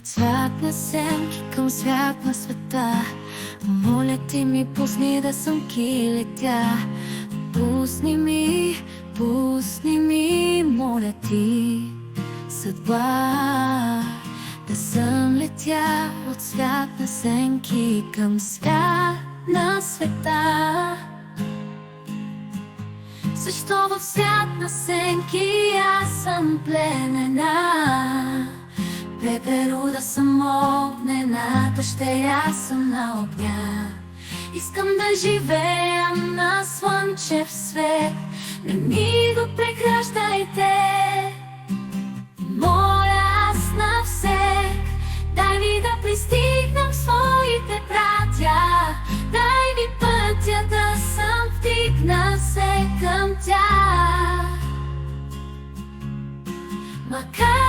От свят на сенки към свят на света, моля ти ми, пусни да съм килетя. Пусни ми, моля ти, съдба. Да съм летя от свят на сенки към свят на света. Защо в свят на сенки аз съм пленена? Пеперуда съм огнена, дъщеря съм на огня. Искам да живея на слънчев свет, не ми го прекращайте. Моля аз на всех, дай ми да пристигнам своите братя. Дай ми пътя да съм вдигна се към тях. Макар